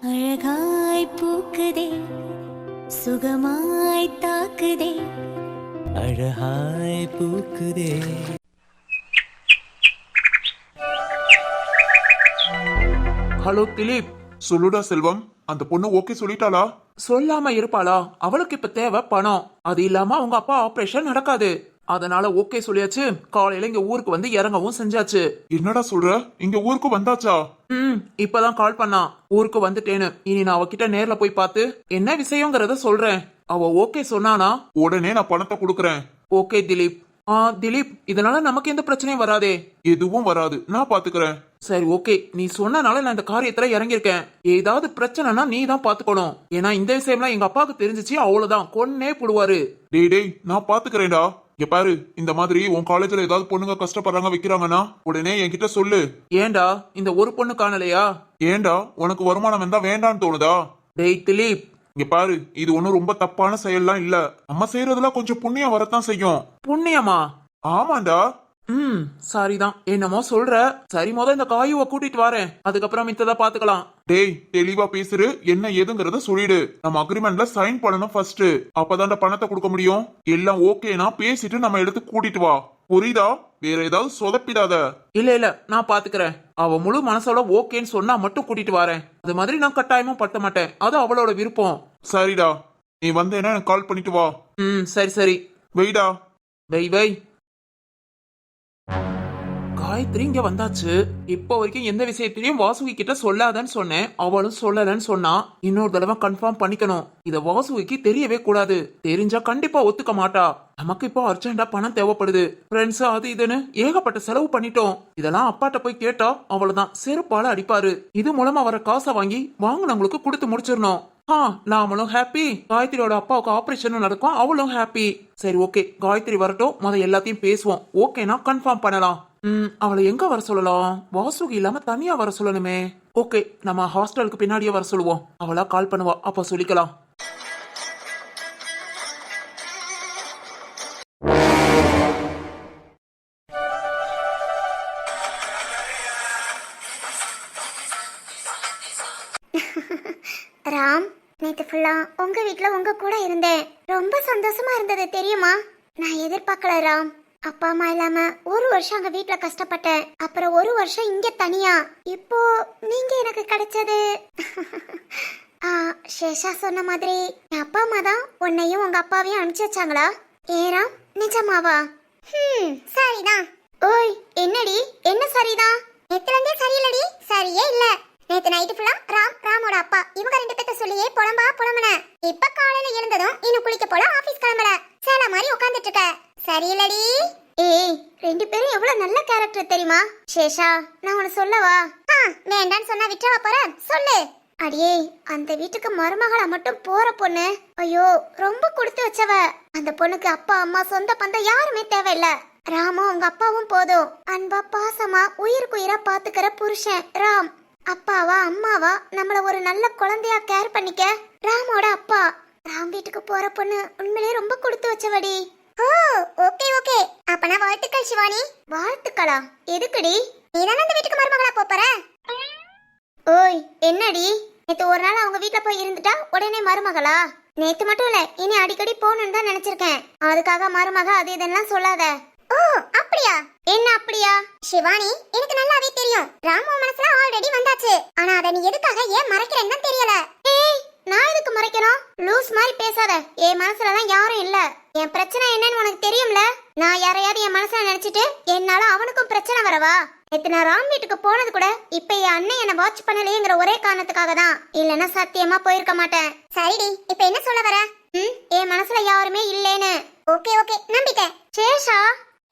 அழகாய் பூக்குதே சுகமாய் தாக்குதே அழகாய் பூக்குதே. ஹலோ திலீப். சொல்லுடா செல்வம், அந்த பொண்ணு ஓகே சொல்லிட்டாளா? சொல்லாம இருப்பாளா? அவளுக்கு இப்ப தேவை பணம். அது இல்லாம அவங்க அப்பா ஆபரேஷன் நடக்காது. அதனால ஓகே சொல்லியாச்சு. காலையில இங்க ஊருக்கு வந்து இறங்கவும் செஞ்சாச்சு. என்னடா சொல்ற? இங்க ஊருக்கு வந்தாச்சா? இப்பதான் கால் பண்ணா. ஊருக்கு வந்துட்டேன்னு. இனி நான் அவகிட்ட நேர்ல போய் பார்த்து என்ன விஷயங்கிறத சொல்றேன். அவ ஓகே சொன்னானா உடனே நான் பணத்தை கொடுக்கறேன். ஓகே திலீப். திலீப், இதனால நமக்கு எந்த பிரச்சனையும் வராதே? எதுவும் வராது, நான் பாத்துக்கிறேன். சரி ஓகே, நீ சொன்னனால நான் இந்த காரியத்துல இறங்கியிருக்கேன். ஏதாவது பிரச்சனைனா நீ தான் பாத்துக்கணும். ஏன்னா இந்த விஷயம்லாம் எங்க அப்பாவுக்கு தெரிஞ்சிச்சு அவ்வளவுதான், கொன்னே போடுவாரு. டேய் நான் பாத்துக்கிறேன்டா. இங்க பாரு, இந்த மாதிரி உன் காலேஜ்ல ஏதாவது பொண்ணுங்க கஷ்டப்படுறாங்க வைக்கிறாங்கன்னா உடனே என்கிட்ட சொல்லு. ஏண்டா இந்த ஒரு பொண்ணு காணலையா? ஏண்டா உனக்கு வருமானம் வந்தா வேண்டான்னு தோணுதா? டேய் திலீப், இங்க பாரு, இது ஒண்ணும் ரொம்ப தப்பான செயல்லாம் இல்ல. நம்ம செய்யறதுல கொஞ்சம் புண்ணியம் வரத்தான் செய்யும். புண்ணியமா? ஆமாண்டா. சரிதான், என்னமோ சொல்ற. சரி, இந்த காயுவ கூட்டிட்டு வரேன், அதுக்கப்புறம் மித்ததா பாத்துக்கலாம். டேய் தெளிவா பேசுறு, என்ன ஏதுங்கறத சொல்லிடு. நம்ம அக்ரிமெண்ட்ல சைன் பண்ணணும் ஃபர்ஸ்ட். அப்பதான்டா பணத்தை கொடுக்க முடியும். எல்லாம் ஓகேனா பேசிட்டு நம்ம எடுத்து கூட்டிட்டு வா. புரியுதா? வேற ஏதாவது சொதப்பிடாத. இல்ல நான் பாத்துக்கிறேன். அவ முழு மனசோட ஓகேன்னு சொன்னா மட்டும் கூட்டிட்டு வரேன். அது மாதிரி நான் கட்டாயமும் பட்ட மாட்டேன். அது அவளோட விருப்பம். சரிடா, நீ வந்தேன்னா எனக்கு கால் பண்ணிட்டு வா. சரி வெயிடா. வை. காயத்ரி இங்க வந்தாச்சு. இப்ப வரைக்கும் எந்த விஷயத்திலயும் வாசுகி கிட்ட சொல்லாதன்னு சொன்னேன். அவளும் சொல்லலன்னு சொன்னா. இன்னொரு தடவை கன்ஃபார்ம் பண்ணிக்கணும். இத வாசுகிக்கு தெரியவே கூடாது. தெரிஞ்சா கண்டிப்பா ஒத்துக்க மாட்டா. நமக்கு இப்போ அர்ஜென்டா பணம் தேவைப்படுது. ஃப்ரெண்ட்ஸ் அது இதுன்னு ஏகப்பட்ட செலவு பண்ணிட்டோம். இதெல்லாம் அப்பாட்ட போய் கேட்டா அவ்வளவுதான், செருப்பால அடிப்பாரு. இது மூலமா வர காசை வாங்கி வாங்கினவங்களுக்கு கொடுத்து முடிச்சிடணும். நாமளும் ஹாப்பி, காயத்ரியோட அப்பாவுக்கு ஆபரேஷனும் நடக்கும், அவளும் ஹாப்பி. சரி ஓகே, காயத்ரி வரட்டும், எல்லாத்தையும் பேசுவோம். ஓகேனா கன்ஃபார்ம் பண்ணலாம். அவளை எங்க வர சொல்லலாம்? வாசுகி இல்லாம தனியா வர சொல்லணுமே. ஓகே, நம்ம ஹாஸ்டலுக்கு பின்னாடியே வர சொல்லுவோம். அவளா கால் பண்ணுவா, அப்ப சொல்லிக்கலாம். ராம், நேத்து ஃபுல்லா உங்க வீட்ல உங்க கூட இருந்தேன். ரொம்ப சந்தோஷமா இருந்தது தெரியுமா? நான் எதிர்பார்க்கல ராம். அப்பா அம்மா இல்லாம ஒரு வருஷம் அங்க வீட்ல கஷ்டப்பட்டேன். அப்புறம் ஒரு வருஷம் இங்க தனியா. இப்போ நீங்க எனக்கு கிடைச்சது. சேஷா சொன்ன மாதிரி என் அப்பா அம்மா தான் உன்னையும் உங்க அப்பாவையும் அனுப்பிச்சு வச்சாங்களா? ஏராம், நிஜமாவா? சரிதான். ஓய், என்னடி? என்ன சரிதான்? நேத்துல சரியில்லடி. சரியே இல்ல. நேத்து நைட்டு ஃபுல்லா ராமோட அப்பா இவங்க ரெண்டு பேர்த்த சொல்லியே புலம்புன. இப்ப காலையில எழுந்ததும் இன்னும் குளிக்க போல ஆபீஸ் கிளம்பல. சேல மாதிரி உட்கார்ந்துட்டு இருக்க. சரியில்லடி. ஏய், ரெண்டு பேரும் எவ்வளவு நல்ல கேரக்டர் தெரியுமா? சேஷா, நான் உன்னை சொல்லவா? வேண்டான்னு சொன்னா விட்டுவா போற? சொல்லு. அடியே, அந்த வீட்டுக்கு மருமகளா மட்டும் போற பொண்ணு. ஐயோ, ரொம்ப கொடுத்து வச்சவ. அந்த பொண்ணுக்கு அப்பா அம்மா சொந்த பந்தம் யாருமே தேவையில்ல. ராமும் உங்க அப்பாவும் போதும். அன்பா பாசமா உயிருக்குயிரா பாத்துக்கிற புருஷன் ராம். அப்பாவா அம்மாவா நம்மள ஒரு நல்ல குழந்தையா கேர் பண்ணிக்க ராமோட அப்பா. ராம் வீட்டுக்கு போற பொண்ணு உண்மையிலேயே ரொம்ப கொடுத்து வச்சவடி. ஓகே. அப்பனா வாழ்த்துக்கள் சிவானி. வாழ்த்துக்களா? எதுக்குடி? நீதானே அந்த வீட்டுக்கு மருமகளா போற? ஓய், என்னடி? நேத்து ஒரு நாள் அவங்க வீட்டுல போய் இருந்துட்டா உடனே மருமகளா? நேத்து மட்டும் இல்ல, இனி அடிக்கடி போகணும்னு தான் நினைச்சிருக்கேன். அதுக்காக மருமக அது இதெல்லாம் சொல்லாத. ஓ, அப்படியா? என்ன அப்படியா? சிவானி, எனக்கு நல்லாவே தெரியும். ராமு மனசுல ஆல்ரெடி வந்தாச்சு. ஆனா அத நீ எதுக்காக ஏன் மறைக்கிறேன்னு தெரியல. ஏய், நான் எதுக்கு மறைக்கணும்? லூஸ் மாதிரி பேசாத. என் மனசுலதான் யாரும் இல்ல. என் பிரச்சனை என்னன்னு உனக்கு தெரியும்ல. நான் யாரையாவது என் மனசுல நினைச்சிட்டு என்னால அவனுக்கும் பிரச்சனை வரவா? நேத்து நான் ராம் வீட்டுக்கு போனது கூட இப்ப என் அண்ணன் என்ன வாட்ச் பண்ணலையேங்கிற ஒரே காரணத்துக்காக தான். இல்லன்னா சத்தியமா போயிருக்க மாட்டேன். சரிடி, இப்ப என்ன சொல்ல வர? என் மனசுல யாருமே இல்லேன்னு. ஓகே, நம்பிட்டேன். சேஷா,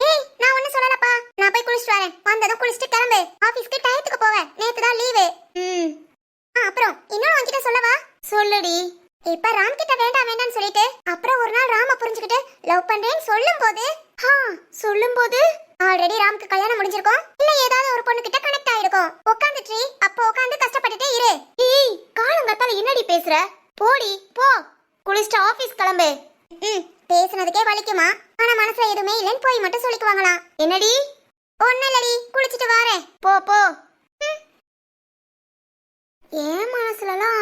ஏய், நான் ஒண்ணு சொல்லலப்பா. நான் போய் குளிச்சிட்டு வரேன். வந்ததும் குளிச்சிட்டு கிளம்பு. ஆபீஸ்க்கு டயத்துக்கு போவேன். நேத்து தான் லீவு. அப்புறம் இன்னொன்னு உன்கிட்ட சொல்லவா? சொல்லுடி. இப்ப ராம் கிட்ட வேண்டாம்னு சொல்லிட்டு அப்புறம் ஒரு நாள் ராம புரிஞ்சுக்கிட்டு லவ் பண்றேன்னு சொல்லும்போது ஆல்ரெடி ராம்க்கு கல்யாணம் முடிஞ்சிருக்கும். இல்ல ஏதாவது ஒரு பொண்ணு கிட்ட கனெக்ட் ஆயிருக்கும். உட்காந்துட்டு அப்ப உட்காந்து கஷ்டப்பட்டுட்டே இரு. ஏய், காலங்கத்தால என்னடி பேசுற? போடி போ, குளிச்சிட்டு ஆபீஸ் கிளம்பு. பேசுனதுக்கே வலிக்குமா? ஆனா மனசுல எதுவுமே இல்லைன்னு போய் மட்டும் சொல்லிக்குவாங்களாம். என்னடி? ஒண்ணு இல்லடி, குளிச்சிட்டு வாரேன். போ. என் மனசுலலாம்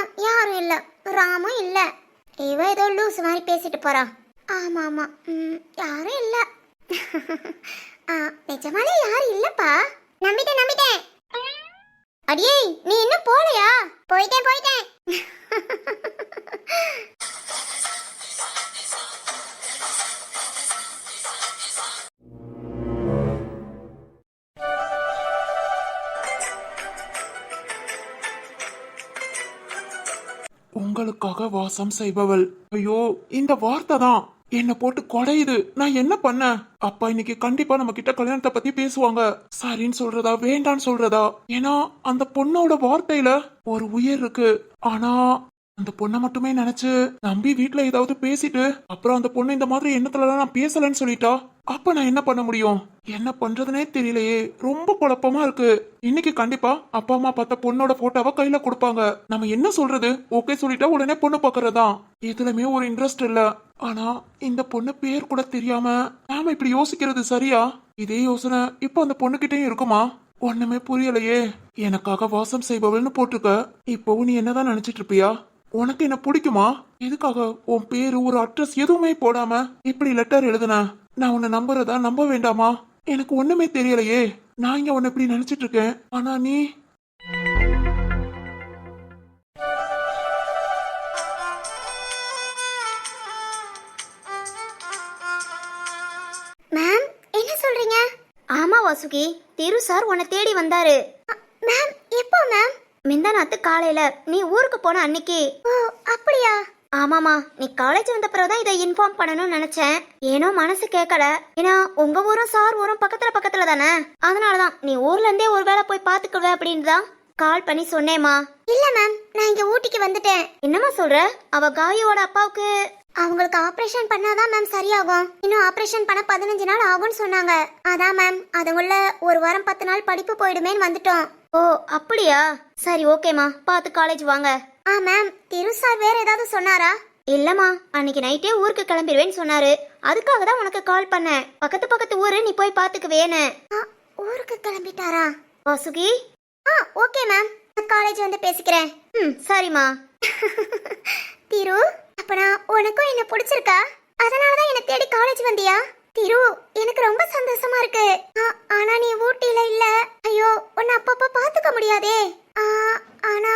லூஸ் மாதிரி பேசிட்டு போறான். ஆமா ஆமா, யாரும் இல்ல. நிஜமாலே யாரும் இல்லப்பா. நம்பிட்டேன். அடியே, நீ இன்னும் போலையா? போயிட்டேன். உங்களுக்காக வாசம் செய்பவள். ஐயோ, இந்த வார்த்தை தான் என்ன போட்டு கொடையுது. நான் என்ன பண்ண? அப்பா இன்னைக்கு கண்டிப்பா நம்ம கிட்ட கல்யாணத்தை பத்தி பேசுவாங்க. சரின்னு சொல்றதா வேண்டான்னு சொல்றதா? ஏன்னா அந்த பொண்ணோட வார்த்தையில ஒரு உயிர் இருக்கு. ஆனா அந்த பொண்ணை மட்டுமே நினைச்சு நம்பி வீட்டுல ஏதாவது பேசிட்டு அப்புறம் அந்த பொண்ணு இந்த மாதிரி எண்ணத்துலலாம் நான் பேசலன்னு சொல்லிட்டா, அப்ப நான் என்ன பண்ண முடியும்? என்ன பண்றதுனே தெரியலையே. ரொம்ப குழப்பமா இருக்கு. இன்னைக்கு கண்டிப்பா அப்பா அம்மா பார்த்த பொண்ணோட போட்டோவை கையில கொடுப்பாங்க. நம்ம என்ன சொல்றது? ஓகே சொல்லிட்டா உடனே பொண்ணு பாக்குறதா? எதுலமே ஒரு இன்ட்ரெஸ்ட் இல்ல. ஆனா இந்த பொண்ணு பேர் கூட தெரியாம நாம இப்படி யோசிக்கிறது சரியா? இதே யோசனை இப்போ அந்த பொண்ணுகிட்டயும் இருக்குமா? ஒண்ணுமே புரியலையே. எனக்காக வாசம் செய்பவள்னு போட்டிருக்க. இப்போவும் நீ என்னதான் நினைச்சிட்டு இருப்பியா? உனக்கு என்ன பிடிக்குமா? எதுக்காக உன் பேரு ஒரு அட்ரஸ் எதுவுமே போடாம இப்படி லெட்டர் எழுதுன? நான் உன்னை நம்புறதா நம்ப வேண்டாமா? எனக்கு ஒண்ணுமே தெரியலையே. நான் இங்க உன்னை இப்படி நினைச்சிட்டு இருக்கேன். ஆனா நீ மேம், என்ன சொல்றீங்க? ஆமா வாசுகி, திரு சார் உன்னை தேடி வந்தாரு. மேம், எப்போ மேம்? மிந்தனாத்து காலையில நீ ஊருக்கு போன அன்னைக்கு. ஓ, அப்படியா? ஆமாமா, நீ காலேஜ் வந்த பிறகுதான் இதை இன்ஃபார்ம் பண்ணணும்னு நினைச்சேன். ஏனோ மனசு கேட்கல. ஏன்னா உங்க ஊரும் சார் ஊரும் பக்கத்துல தானே. அதனாலதான் நீ ஊர்ல இருந்தே ஒரு வேளை போய் பாத்துக்குவ அப்படின்னு தான் கால் பண்ணி சொன்னேமா. இல்ல மேம், நான் இங்க ஊட்டிக்கு வந்துட்டேன். என்னமா சொல்ற? அவ காயோட அப்பாவுக்கு அவங்களுக்கு ஆபரேஷன் பண்ணாதான் மேம் சரியாகும். இன்னும் ஆபரேஷன் பண்ண 15 நாள் ஆகும்னு சொன்னாங்க. அதான் மேம், அதுக்குள்ள ஒரு வாரம் 10 நாள் படிப்பு போயிடுமேன்னு வந்துட்டோம். ஓ அப்படியா? சரி ஓகேமா, பார்த்து காலேஜ் வாங்க. மேம், திரு சார் வேற ஏதாவது சொன்னாரா? இல்லம்மா, அன்னைக்கு நைட்டே ஊருக்கு கிளம்பிடுவேன்னு சொன்னாரு. அதுக்காக தான் உனக்கு கால் பண்ணேன். பக்கத்து ஊரு, நீ போய் பாத்துக்குவேன்னு. ஊருக்கு கிளம்பிட்டாரா? வாசுகி, ஓகே மேம், காலேஜ் வந்து பேசிக்கிறேன். சரிம்மா. திரு, அப்பனா உனக்கும் என்ன பிடிச்சிருக்கா? அதனாலதான் என்ன தேடி காலேஜ் வந்தியா? திரு, எனக்கு ரொம்ப சந்தோஷமா இருக்கு. ஆனா நீ ஊட்டில இல்ல. ஐயோ, உன்னை அப்பப்ப பாத்துக்க முடியாதே. ஆனா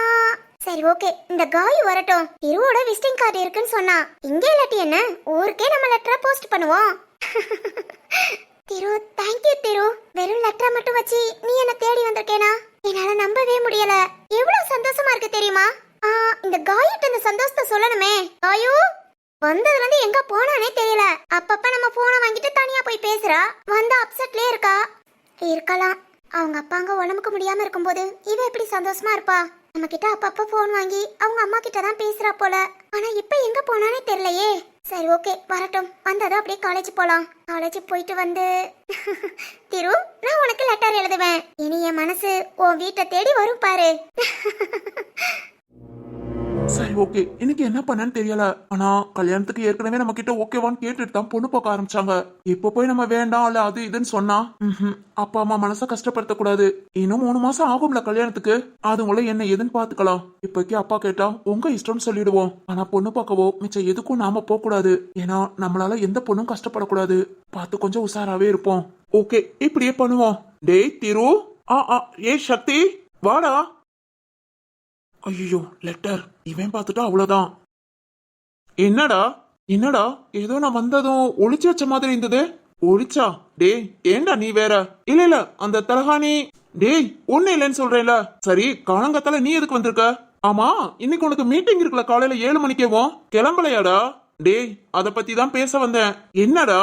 சரி ஓகே, இந்த காய் வரட்டும். திருவோட விசிட்டிங் கார்டு இருக்குன்னு சொன்னா. இங்கே இல்லாட்டி என்ன, ஊருக்கே நம்ம லெட்டரை போஸ்ட் பண்ணுவோம். திரு, தேங்க்யூ திரு. வெறும் லெட்டரை மட்டும் வச்சு நீ என்ன தேடி வந்திருக்கேனா? என்னால நம்பவே முடியல. எவ்வளவு சந்தோஷமா இருக்கு தெரியுமா? இந்த காயிட்ட இந்த சந்தோஷத்தை சொல்லணுமே. காயு வந்ததுல இருந்து எங்க போனானே தெரியல. அப்பப்ப நம்ம போனை வாங்கிட்டு தனியா போய் பேசுறா. வந்த அப்செட்லயே இருக்கா. இருக்கலாம், அவங்க அப்பா அங்க உடம்புக்கு முடியாம இருக்கும்போது இவ எப்படி சந்தோஷமா இருப்பா? நம்ம கிட்ட அப்பப்ப போன் வாங்கி அவங்க அம்மா கிட்ட தான் பேசுறா போல. ஆனா இப்ப எங்க போனானே தெரியலையே. சரி ஓகே, வரட்டும். வந்ததும் அப்படியே காலேஜ் போலாம். காலேஜ் போயிட்டு வந்து திரு, நான் உனக்கு லெட்டர் எழுதுவேன். இனி என் மனசு உன் வீட்டை தேடி வரும் பாரு. சரி ஓகே, எனக்கு என்ன பண்ணன்னு தெரியல. ஆனா கல்யாணத்துக்கு ஏற்கனவே நம்ம கிட்ட ஓகேவான்னு கேட்டுட்டு தான் பொண்ணு பார்க்க ஆரம்பிச்சாங்க. இப்ப போய் நம்ம வேண்டாம் இல்ல அது இதுன்னு சொன்னா அப்பா அம்மா மனச கஷ்டப்படுத்த கூடாது. இன்னும் 3 மாசம் ஆகும்ல கல்யாணத்துக்கு. அதுங்கள என்ன எதுன்னு பாத்துக்கலாம். இப்போக்கே அப்பா கேட்டா உங்க இஷ்டம்னு சொல்லிடுவோம். ஆனா பொண்ணு பார்க்கவோ மிச்சம் எதுக்கும் நாம போக கூடாது. ஏன்னா நம்மளால எந்த பொண்ணும் கஷ்டப்படக்கூடாது. பார்த்து கொஞ்சம் உஷாராவே இருப்போம். ஓகே, இப்படியே பண்ணுவோம். டேய் திரு, ஏய் சக்தி, வாடா. ஐயோ, லெட்டர். இவன் பார்த்துட்டா அவ்வளவுதான். என்னடா ஏதோ நான் வந்ததும் ஒளிச்சு வச்ச மாதிரி இருந்தது. ஒளிச்சா? டேய் ஏண்டா நீ வேற? இல்ல அந்த தலகாணி. டேய் ஒண்ணு இல்லைன்னு சொல்றேன்ல. சரி, காலங்காத்தால நீ எதுக்கு வந்திருக்க? ஆமா, இன்னைக்கு உனக்கு மீட்டிங் இருக்குல்ல காலையில 7 மணிக்கேவும். கிளம்பலையாடா? டேய் அத பத்தி தான் பேச வந்தேன். என்னடா?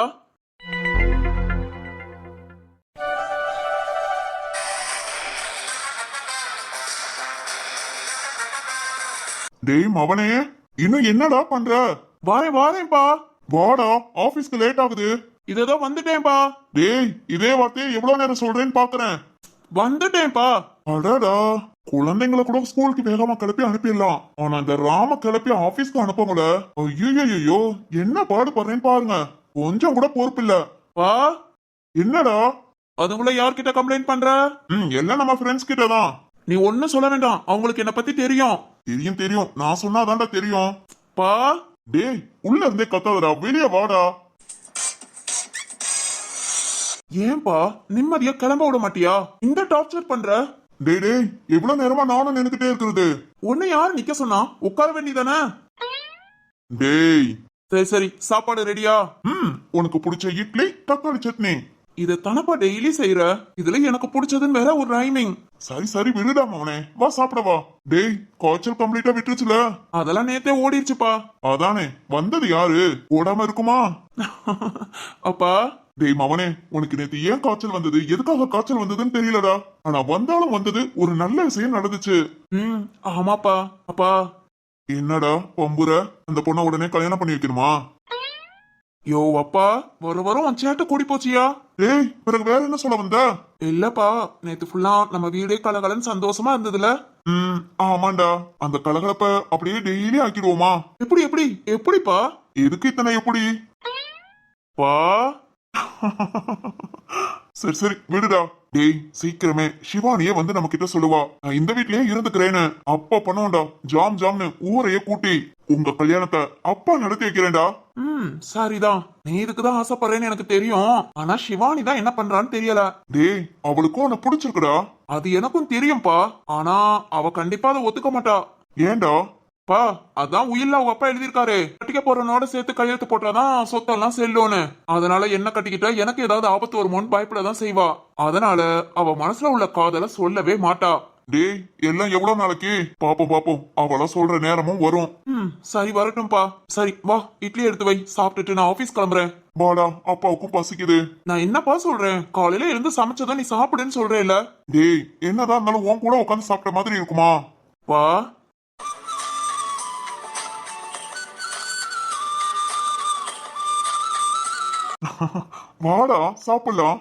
டேய் மவனே, இன்னும் என்னடா பண்ற? வாரேன்பா. வாடா, ஆபீஸ்க்கு லேட் ஆகுது. இதோ வந்துட்டேன்பா. டேய், இதே வார்த்தையை எவ்வளவு நேரம் சொல்றேன்னு பாக்குறேன். வந்துட்டேன்பா. அடடா, குழந்தைங்களை கூட ஸ்கூலுக்கு வேகமா கிளப்பி அனுப்பிடலாம். ஆனா இந்த ராம கிளப்பி ஆபீஸ்க்கு அனுப்பங்கள. ஐயோ, என்ன பாடுபடுறேன்னு பாருங்க. கொஞ்சம் கூட பொறுப்பில்ல. வா. என்னடா? அதுக்குள்ள யார்கிட்ட கம்ப்ளைண்ட் பண்ற? எல்லாம் நம்ம ஃப்ரெண்ட்ஸ் கிட்ட தான். நீ ஒன்னும் சொல்ல வேண்டாம், அவங்களுக்கு என்ன பத்தி தெரியும். தெரியும், நான் சொன்னாதான்டா தெரியும். பா, டேய் உள்ள இருந்தே கத்தாதடா, வெளியே வாடா. ஏன்பா நிம்மதியா கிளம்ப விட மாட்டியா? இந்த டார்ச்சர் பண்ற? டேய் டேய், எவ்வளவு நேரமா நானும் நினைக்கிட்டே இருக்கிறது. உன்னை யார் நிக்க சொன்னா? உட்கார வேண்டியதானே? டேய் சரி சரி, சாப்பாடு ரெடியா? உனக்கு பிடிச்ச இட்லி தக்காளி சட்னி. இத தனப்பா டெய்லி செய்யற. இதுல எனக்கு பிடிச்சதுன்னு வேற ஒரு ரைமிங். சரி சரி விடுடா மவனே, வா சாப்பிட வா. டேய் காய்ச்சல் கம்ப்ளீட்டா விட்டுருச்சுல? அதெல்லாம் நேத்தே ஓடிடுச்சுப்பா. அதானே, வந்தது யாரு? ஓடாம இருக்குமா? அப்பா டேய் மவனே, உனக்கு நேத்து ஏன் காய்ச்சல் வந்தது, எதுக்காக காய்ச்சல் வந்ததுன்னு தெரியலடா. ஆனா வந்தாலும் வந்தது, ஒரு நல்ல விஷயம் நடந்துச்சு. ஆமாப்பா. அப்பா என்னடா பம்புற? அந்த பொண்ணை உடனே கல்யாணம் பண்ணி வைக்கணுமா? யோ அப்பா, வரும் உன் சேட்டை கூடி போச்சியா? டேய் பிறகு வேற என்ன சொல்ல வந்த? இல்லப்பா, நேத்து ஃபுல்லா நம்ம வீடே கலகலன்னு சந்தோஷமா இருந்ததுல. ஆமாண்டா, அந்த கலகலப்ப அப்படியே டெய்லி ஆக்கிடுவோமா? எப்படி எப்படி எப்படிப்பா? எதுக்கு இத்தனை எப்படி? பா சரி சரி விடுடா. டேய் சீக்கிரமே சிவானியே வந்து நம்ம கிட்ட சொல்லுவா, நான் இந்த வீட்லயே இருந்துக்கிறேன்னு. அப்பா பண்ணுவோம்டா, ஜாம் ஜாம்னு ஊரையே கூட்டி உங்க கல்யாணத்தை அப்பா நடத்தி வைக்கிறேன்டா. சரிதான், நீ இதுக்குதான் ஆசைப்படுறேன்னு எனக்கு தெரியும். ஆனா சிவானி தான் என்ன பண்றான்னு தெரியல. டேய் அவளுக்கும் உன்னை பிடிச்சிருக்குடா. அது எனக்கும் தெரியும்பா. ஆனா அவ கண்டிப்பா அதை ஒத்துக்க மாட்டா. ஏன்டா? பா அதான் உயில்ல அவங்க அப்பா எழுதியிருக்காரு, கட்டிக்க போறனோட சேர்த்து கையெழுத்து போட்டாதான் சொத்தெல்லாம் செல்லும்னு. அதனால என்ன கட்டிக்கிட்டா எனக்கு ஏதாவது ஆபத்து வருமோன்னு பயப்படதான் செய்வா. அதனால அவ மனசுல உள்ள காதல சொல்லவே மாட்டா. டேய் எல்லாம் எவ்வளவு நாளைக்கு? பாப்போம் பாப்போம், அவளா சொல்ற நேரமும் வரும். சரி வரட்டும்பா. சரி வா, இட்லி எடுத்து வை, சாப்பிட்டுட்டு நான் ஆபீஸ் கிளம்புறேன். வாடா, அப்பாவுக்கும் பசிக்குது. நான் என்னப்பா சொல்றேன், காலையில இருந்து சமைச்சதான் நீ சாப்பிடுன்னு சொல்றேன்ல. டேய் என்னதான் இருந்தாலும் உன் கூட உட்காந்து சாப்பிட்ட மாதிரி இருக்குமா? வா. வாடா சாப்பிடலாம்.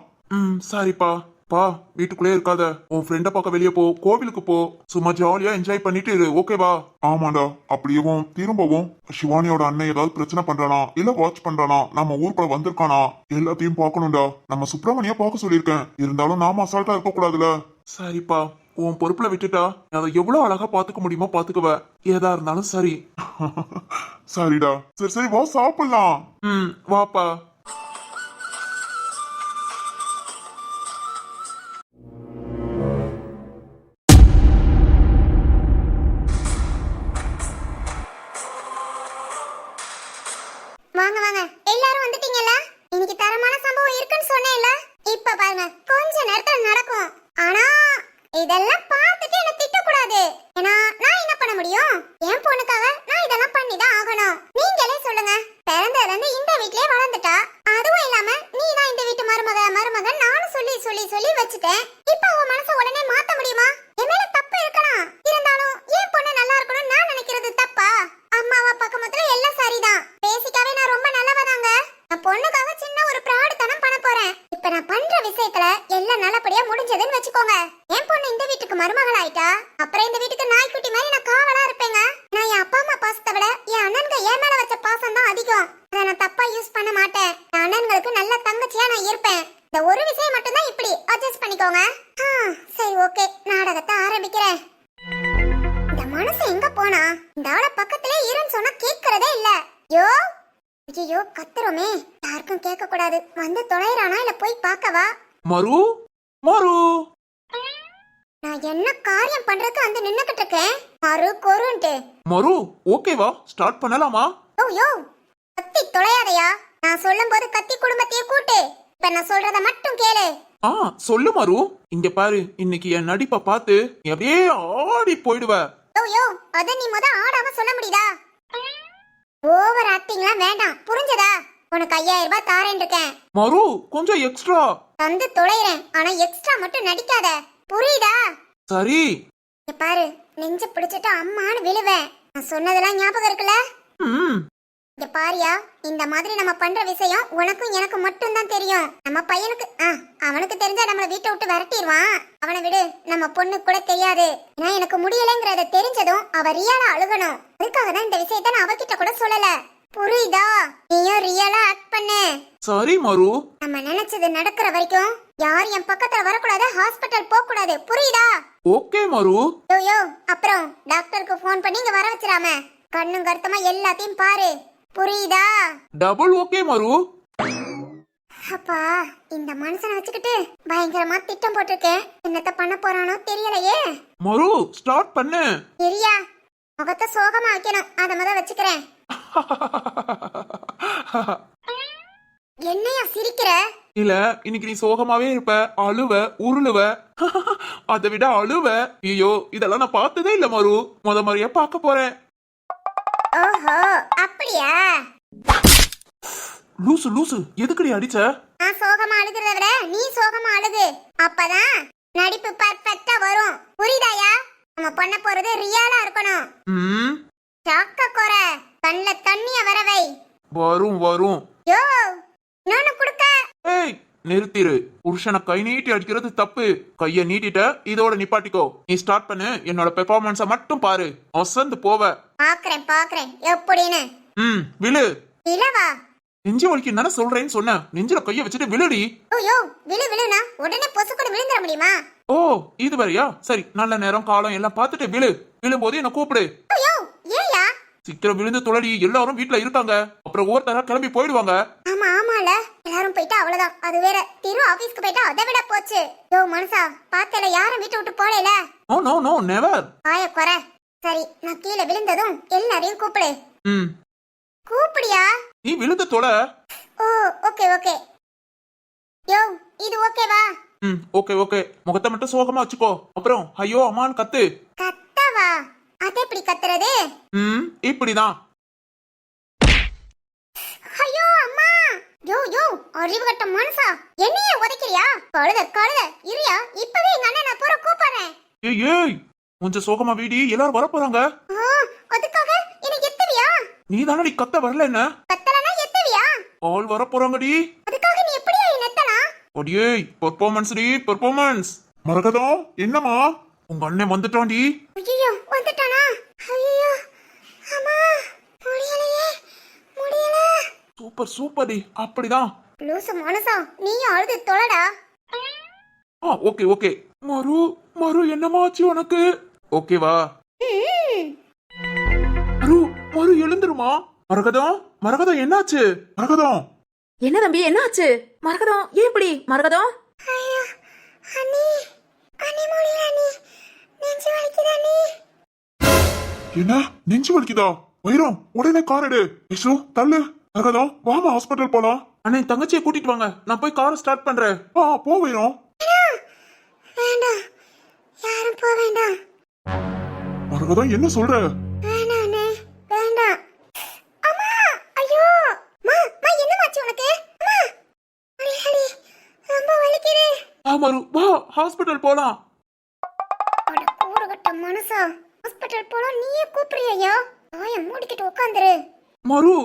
சரிப்பா. பா வீட்டுக்குள்ளே இருக்காத, உன் ஃப்ரெண்ட பார்க்க வெளியே போ, கோவிலுக்கு போ, சும்மா ஜாலியா என்ஜாய் பண்ணிட்டு இரு, ஓகேவா? ஆமாண்டா, அப்படியேவும் திரும்பவும் சிவானியோட அண்ணன் ஏதாவது பிரச்சனை பண்றானா இல்ல வாட்ச் பண்றானா, நம்ம ஊருக்குள்ள வந்திருக்கானா எல்லாத்தையும் பார்க்கணும்டா. நம்ம சுப்பிரமணிய பார்க்க சொல்லியிருக்கேன், இருந்தாலும் நாம அசால்ட்டா இருக்க கூடாதுல. சரிப்பா, உன் பொறுப்புல விட்டுட்டா அதை எவ்வளவு அழகா பாத்துக்க முடியுமோ பாத்துக்குவ, ஏதா இருந்தாலும் சரி. சரிடா, சரி சரி வா சாப்பிடலாம். வாப்பா. வாங்க வாங்க, எல்லாரும் வந்துட்டீங்கல்ல? இன்னைக்கு தரமான சம்பவம் இருக்குன்னு சொன்னேன்ல, இப்ப பாருங்க கொஞ்ச நேரத்துல நடக்கும். ஆனா இதெல்லாம் பார்த்துட்டு என்ன திட்டக்கூடாது. ஏன்னா நான் என்ன பண்ண முடியும்? என் பொண்ணுக்காக நான் இதெல்லாம் பண்ணிதான் ஆகணும். நீங்களே சொல்லுங்க, பிறந்ததுல இருந்து இந்த வீட்லயே வளர்ந்துட்டா, அதுவும் இல்லாம நீ தான் இந்த வீட்டு மருமகன் நானும் சொல்லி சொல்லி சொல்லி வச்சுட்டேன். இப்ப அவ மனசை உடனே மாத்த முடியுமா? என் மேல தப்பு இருக்கலாம், இருந்தாலும் என் பொண்ணு நல்லா இருக்கணும்னு நான் நினைக்கிறது தப்பா? அம்மாவா பக்கத்துல எல்லாம் சரிதான், பேசிக்காவே நான் ரொம்ப நல்லவதாங்க. நான் பொண்ணுக்காக சின்ன ஒரு பிராடுத்தனம் பண்ண போறேன். இப்ப நான் பண்ற விஷயத்துல எல்லாம் நல்லபடியா முடிஞ்சதுன்னு வச்சுக்கோங்க. என் பொண்ணு இந்த வீட்டுக்கு மருமகள் ஆயிட்டா, அப்புறம் இந்த வீட்டுக்கு நாய்க்குட்டி மாதிரி நான் காவலா இருப்பேங்க. நான் என் அப்பா அம்மா பாசத்தை விட என் அண்ணனுங்க என் மேல வச்ச பாசம் தான் அதிகம். அதை நான் தப்பா யூஸ் பண்ண மாட்டேன். என் அண்ணன்களுக்கு நல்ல தங்கச்சியா நான் இருப்பேன். இந்த ஒரு விஷயம் மட்டும் தான் இப்படி அட்ஜஸ்ட் பண்ணிக்கோங்க. சரி ஓகே, நாடகத்தை ஆரம்பிக்கிறேன். இந்த மனசு எங்க போனா? இந்த ஆள பக்கத்திலே இருன்னு சொன்னா கேட்கறதே இல்ல. யோ ஐயோ கத்துறோமே, யாருக்கும் கேட்க கூடாது. வந்து தொலைறானா இல்ல போய் பார்க்கவா? மரு மரு, நான் என்ன காரியம் பண்றதுக்கு வந்து நின்னுக்கிட்டு இருக்கேன். மறு கொருன்ட்டு. மரு ஓகேவா? ஸ்டார்ட் பண்ணலாமா? யோ கத்தி தொலையாதையா. நான் சொல்லும் போது கத்தி குடும்பத்தையே கூட்டு. இப்ப நான் சொல்றத மட்டும் கேளு. சொல்லு மரு. இங்க பாரு, இன்னைக்கு என் நடிப்பை பார்த்து நீ அப்படியே ஆடி போயிடுவ. யோ அத நீ முத ஆடாம சொல்ல முடியுதா? ஓவர் ஆக்டிங்லாம் வேண்டாம், புரிஞ்சதா? உனக்கு 5000 ரூபாய் தாரேன் இருக்கேன். மரு கொஞ்சம் எக்ஸ்ட்ரா தந்து தொலைறேன், ஆனா எக்ஸ்ட்ரா மட்டும் நடிக்காத, புரியுதா? சரி. இங்க பாரு, நெஞ்ச பிடிச்சிட்டு அம்மான்னு விழுவேன். நான் சொன்னதெல்லாம் ஞாபகம் இருக்குல்ல? இங்க பாரியா, இந்த மாதிரி நம்ம பண்ற விஷயம் உனக்கும் எனக்கு மட்டும் தான் தெரியும். நம்ம பையனுக்கு அவனுக்கு தெரிஞ்சா நம்மள வீட்டை விட்டு விரட்டிடுவான். அவனை விடு, நம்ம பொண்ணு கூட தெரியாது. நான் எனக்கு முடியலைங்கிறத தெரிஞ்சதும் அவ ரியலா அழுகணும். அதுக்காக தான் இந்த விஷயத்த நான் அவகிட்ட கூட சொல்லல, புரியுதா? நீயும் ரியலா ஆக்ட் பண்ணு. சரி மரு. நம்ம நினைச்சது நடக்கிற வரைக்கும் யார் என் பக்கத்துல வரக்கூடாது, ஹாஸ்பிட்டல் போக கூடாது, புரியுதா? ஓகே மரு. யோ அப்புறம் டாக்டருக்கு ஃபோன் பண்ணி இங்க வர வச்சிராம. கண்ணும் கருத்தமா எல்லாத்தையும் பாரு. புரியுதா? டபுள் ஓகே மரு. அப்பா, இந்த மனுஷனை வச்சுக்கிட்டு பயங்கரமா திட்டம் போட்டிருக்கேன். என்னத்த பண்ண போறானோ தெரியலையே. மரு ஸ்டார்ட் பண்ணு. சரியா, முகத்தை சோகமா வைக்கணும், அத முத வச்சுக்கிறேன். என்னையா சிரிக்கிற? இல்ல, இன்னைக்கு நீ சோகமாவே இருப்ப, அழுவ, உருளுவ. அதை விட அழுவ. ஐயோ, இதெல்லாம் நான் பார்த்ததே இல்ல மரு. முத முறையா பார்க்க போறேன். ஓஹோ, அப்படியா? லூசு லூசு, எதுக்குடி அடிச்ச? நான் சோகமா அழுகிறத விட நீ சோகமா அழுகு, அப்பதான் நடிப்பு பர்ஃபெக்ட்டா வரும். புரியுதாயா? நம்ம பண்ண போறது ரியலா இருக்கணும். ம், சாக்க கோர கண்ணுல தண்ணிய வரவை. வரும் வரும். யோ, இன்னொன்னு குடுக்க. ஏய், நிறுத்திரு. புருஷனை கை நீட்டி அடிக்கிறது தப்பு. கைய நீட்டிட்ட, இதோட நிப்பாட்டிக்கோ. நீ ஸ்டார்ட் பண்ணு. என்னோட பெர்ஃபார்மன்ஸ மட்டும் பாரு. அசந்து போவ. பாக்குறேன் எப்படின்னு. ம், விழு. இல்லவா? நெஞ்சு வலிக்கு தானே சொல்றேன்னு சொன்ன. நெஞ்சில கைய வச்சுட்டு விழுடி. ஓயோ, விழுனா உடனே பொசுக்கோட விழுந்துற முடியுமா? ஓ, இது வரையா? சரி, நல்ல நேரம் காலம் எல்லாம் பார்த்துட்டு விழு. விழும்போது என்ன கூப்பிடு. ஓயோ, ஏயா? சீக்கிரம் விழுந்து தொழடி. எல்லாரும் வீட்ல இருக்காங்க. அப்புறம் ஒவ்வொருத்தரா கிளம்பி போயிடுவாங்க. ஆமால, எல்லாரும் போயிட்டா அவ்வளவுதான். அது வேற, திரு ஆபீஸ்க்கு போயிட்டா அதை விட போச்சு. யோ மனுஷா, பார்த்தல யாரும் வீட்டை விட்டு போகல. No no no, never. ஆய குறை. சரி, நான் கீழே விழுந்ததும் எல்லாரையும் கூப்பிடு. ம், கூப்பிடியா? நீ விழுந்து தொலை. ஓ, ஓகே. யோ, இது ஓகேவா? ம், ஓகே ஓகே. முகத்தை மட்டும் சோகமா வச்சுக்கோ. அப்புறம் ஐயோ அம்மான்னு கத்து. கத்தவா? அது எப்படி கத்துறது? ம், இப்படிதான். ஐயோ அம்மா. யோ, அறிவு கட்ட மனுஷா, என்னையே உதைக்கிறியா? கழுத இருயா, இப்பவே எங்க அண்ணன் நான் போற கூப்பிடுறேன். ஏய் ஏய், கொஞ்சம் சோகமா வீடி. எல்லாரும் வர போறாங்க. அதுக்காக எனக்கு எத்துவியா? நீ தானடி கத்த வரல என்ன? கத்தலனா எத்துவியா? ஆள் வர போறாங்கடி. அதுக்காக நீ எப்படியா நெத்தனா? அடியே, பெர்ஃபார்மன்ஸ் டி, பெர்ஃபார்மன்ஸ். மரகதம், என்னம்மா? உங்க அண்ணன் வந்துட்டான்டி. ஐயோ, வந்துட்டானா? ஐயோ அம்மா, முடியல. சூப்பர் சூப்பர் டி. அப்படிதான். லூசு மனுஷா, நீயும் அழுது தொலைடா. Okay okay. மரு என்னமாச்சு உனக்கு? ஓகேவா? மரு எழுந்துருமா? மரகதம் என்னாச்சு? மரகதம், என்ன தம்பி, என்ன ஆச்சு? மரகதம் ஏன் இப்படி? மரகதம், ஐயோ அண்ணி முடியல அண்ணி, நெஞ்சு வலிக்குது அண்ணி. என்ன நெஞ்சு வலிக்குதா? வைரம், உடனே கார் எடு. யசு, தள்ளு. மரகதம், வாமா ஹாஸ்பிட்டல் போலாம். அண்ணே, தங்கச்சியை கூட்டிட்டு வாங்க. நான் போய் காரை ஸ்டார்ட் பண்றேன். போ வைரம். வேண்டாம், யாரும் போக வேண்டாம். மரகதம், என்ன சொல்ற? வேண்டாம் அண்ணே, வேண்டாம். அம்மா, ஐயோ மா, என்னமாச்சு உனக்கு? அம்மா, அடி, ரொம்ப வலிக்குது. மரு, வா ஹாஸ்பிட்டல் போலாம். அட கூறுகட்ட மனுஷா, ஹாஸ்பிட்டல் போலாம் நீயே கூப்பிடுறியா? வாயை மூடிக்கிட்டு உட்காந்துரு. மரு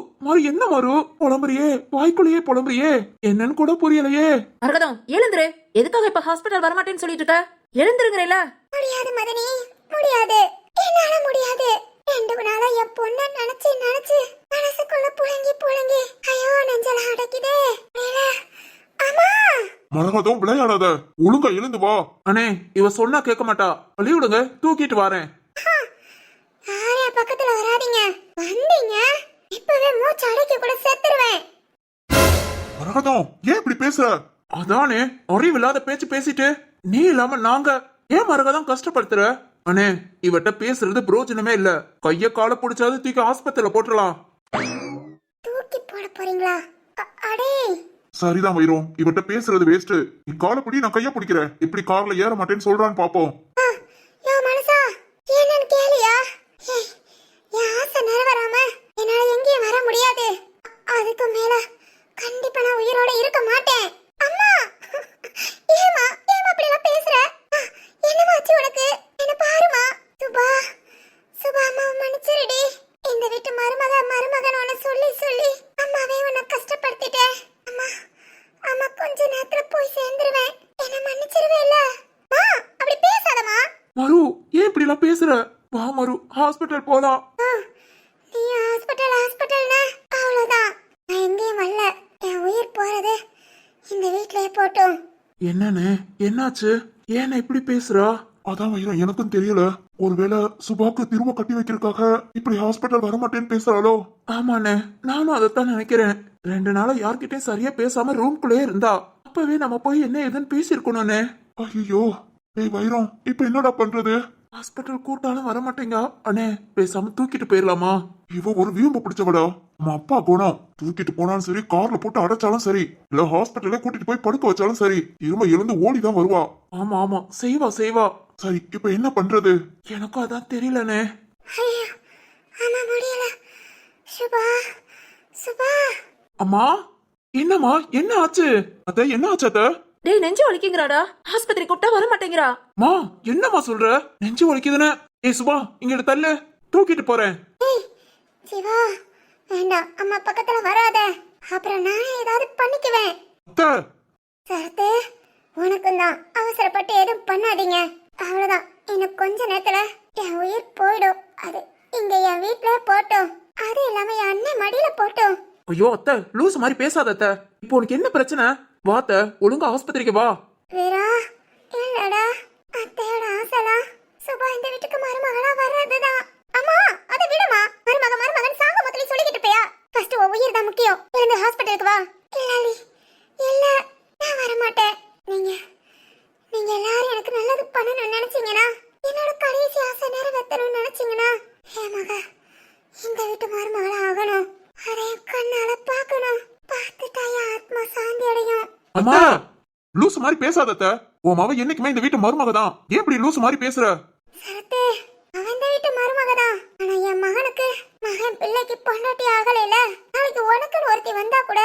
என்ன மரு புலம்புறியே? வாய்க்குள்ளேயே புலம்புறியே. என்னன்னு கூட புரியலையே. மரகதம் எழுந்துரு. எதுக்காக இப்ப ஹாஸ்பிட்டல் வரமாட்டேன்னு சொல்லிட்டு இருக்க? எழுந்துருங்கறேல. முடியாது மதனி, முடியாது. என்னால முடியாது. 2 நாளா என் பொண்ண நினைச்சு மனசுக்குள்ள புழங்கி ஐயோ நெஞ்சல அடைக்குதே. அம்மா, மரகதம், விளையாடாத. ஒழுங்கா எழுந்து வா. அண்ணே, இவ சொன்னா கேட்க மாட்டா. வழி விடுங்க, தூக்கிட்டு வரேன். யாரையா பக்கத்துல வராதீங்க. வந்தீங்க இப்பவே மூச்சு அடைக்க கூட செத்துருவேன். மரகதம், ஏன் இப்படி பேசுற? அதானே, அறிவில்லாத பேச்சு பேசிட்டு நீ இல்லாம நாங்க ஏன் மரகதான் கஷ்டப்படுத்துற? அண்ணே, இவட்ட பேசுறது பிரோஜனமே இல்ல. கைய கால புடிச்சாது தூக்கி ஆஸ்பத்திரியில போட்டுடலாம். தூக்கி போட போறீங்களா? அடே, சரிதான் வைரம், இவட்ட பேசுறது வேஸ்ட். நீ காலை பிடி, நான் கைய பிடிக்கிறேன். இப்படி கார்ல ஏற மாட்டேன்னு சொல்றான்னு பாப்போம். யோ மனுஷா, என்னன்னு கேளியா? என் ஆசை நிறைவேறாம என்னால எங்கேயும் வர முடியாது. அதுக்கு மேல கண்டிப்பா நான் உயிரோட இருக்க மாட்டேன். அம்மா, ஏமா அப்படி எல்லாம் பேசுற? என்னமாச்சு உனக்கு? என்ன பாருமா. சுபா அம்மா மன்னிச்சிருடி. இந்த வீட்டு மருமகன் உன்னை சொல்லி அம்மாவே உன்னை கஷ்டப்படுத்திட்டேன். அம்மா கொஞ்ச நேரத்துல போய் சேர்ந்துருவேன். என்ன மன்னிச்சிருவேல? அப்படி பேசாதமா. மரு, ஏன் இப்படி எல்லாம் பேசுற? வா மரு, ஹாஸ்பிட்டல் போலாம். நீ ஹாஸ்பிட்டல்னா அவ்வளவுதான். நான் எங்கேயும் வரல. என் உயிர் போறது இந்த வீட்லயே போட்டும். என்னன்னு என்னாச்சு? ஏன் இப்படி பேசுறா? அதான் வைரம், எனக்கும் தெரியல. ஒருவேளை சுபாக்கு திரும்ப கட்டி வைக்கிறதுக்காக இப்படி ஹாஸ்பிட்டல் வரமாட்டேன்னு பேசுறாளோ? ஆமாண்ணே, நானும் அதைத்தான் நினைக்கிறேன். 2 நாளா யார்கிட்டயும் சரியா பேசாம ரூம்குள்ளே இருந்தா. அப்பவே நம்ம போய் என்ன ஏதுன்னு பேசியிருக்கணும்னே. ஐயோ, ஏய் வைரம், இப்ப என்னடா பண்றது? ஹாஸ்பிட்டல் கூட்டாலும் வரமாட்டேங்க. அண்ணே, பேசாம தூக்கிட்டு போயிடலாமா? இவ ஒரு வீம்பு பிடிச்சவடா. நம்ம அப்பா குணம். தூக்கிட்டு போனாலும் சரி, கார்ல போட்டு அடைச்சாலும் சரி, இல்ல ஹாஸ்பிட்டல்ல கூட்டிட்டு போய் படுக்க வச்சாலும் சரி, திரும்ப எழுந்து ஓடிதான் வருவா. ஆமா ஆமா, செய்வா செய்வா. சரி, இப்ப என்ன பண்றது? எனக்கும் அதான் தெரியலண்ணே. ஐயோ ஆமா முடியல. சுபா சுபா அம்மா, என்னம்மா, என்ன ஆச்சு? அத்த என்ன ஆச்சு அத்த? டேய் நெஞ்சு வலிக்குங்கிறாடா, ஆஸ்பத்திரி கூப்பிட்டா வர மாட்டேங்கிறா. மா, என்னம்மா சொல்ற? நெஞ்சு வலிக்குதுன்னு. ஏய் சுபா, இங்க தள்ளு, தூக்கிட்டு போறேன். ஏய் சிவா வேண்டாம், அம்மா பக்கத்துல வராத, அப்புறம் நானே ஏதாவது பண்ணிக்குவேன். அத்த, சரத்து உனக்கும் தான், அவசரப்பட்டு எதுவும் பண்ணாதீங்க. அவ்வளவுதான், இன்னும் கொஞ்ச நேரத்துல என் உயிர் போயிடும். அது இங்க என் வீட்ல போட்டோம், அது இல்லாம என் அண்ணன் மடியில போட்டோம். ஐயோ அத்தை, லூஸ் மாதிரி பேசாத அத்தை. இப்போ உனக்கு என்ன பிரச்சனை? வா அத்தை, ஒழுங்கா ஆஸ்பத்திரிக்கு வா. வீரா இல்லடா, அத்தையோட ஆசைலாம் சுபா இந்த வீட்டுக்கு மருமகளா வர்றதுதான். அம்மா அதை விடுமா, மருமகன் சாக முதல்ல சொல்லிக்கிட்டு போயா. ஃபர்ஸ்ட் உன் உயிர் தான் முக்கியம். இருந்து ஹாஸ்பிட்டலுக்கு வா. இல்ல இல்ல, நான் வர மாட்டேன். நீங்க எல்லாரும் எனக்கு நல்லது பண்ணணும்னு நினைச்சீங்கன்னா, என்னோட கடைசி ஆசை நிறைவேற்றணும்னு நினைச்சீங்கன்னா, என் மக இந்த வீட்டு மருமகளா ஆகணும். அதை என் கண்ணால பார்க்கணும். பார்த்துட்டா என் ஆத்மா சாந்தி அடையும். அம்மா, லூசு மாதிரி பேசாத அத்த. உன் மவ என்னைக்குமே இந்த வீட்டு மருமக தான். ஏன் இப்படி லூசு மாதிரி பேசுற? சரத்து அவன் இந்த வீட்டு மருமகதான். ஆனா என் மகனுக்கு, மகன் பிள்ளைக்கு பொண்டாட்டி ஆகலைல. நாளைக்கு உனக்குன்னு ஒருத்தி வந்தா கூட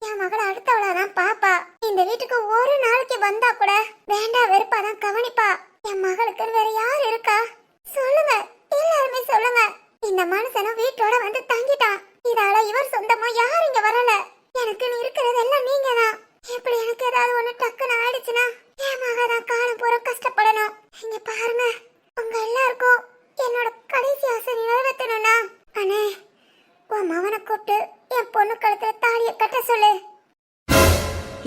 என் மகளை அடுத்தவளாதான் பாப்பா. இந்த வீட்டுக்கு ஒரு நாளைக்கு வந்தா கூட வேண்டா வெறுப்பாதான் கவனிப்பா. என் மகளுக்குன்னு வேற யார் இருக்கா? சொல்லுங்க, எல்லாருமே சொல்லுங்க. இந்த மனுஷனும் வீட்டோட வந்து தங்கிட்டான். இதால இவர் சொந்தமா யாரும் இங்க வரல. எனக்குன்னு இருக்கிறது எல்லாம் நீங்க தான். இப்படி எனக்கு ஏதாவது ஒண்ணு டக்குன்னு ஆயிடுச்சுன்னா என் மகதான் காலம் பூரா கஷ்டப்படணும். இங்க பாருங்க, உங்க எல்லாருக்கும் என்னோட கடைசி ஆசை நிறைவேற்றணும்னா, அண்ணே உன் மகனை கூப்பிட்டு என் பொண்ணு கழுத்துல தாலியை கட்ட சொல்லு.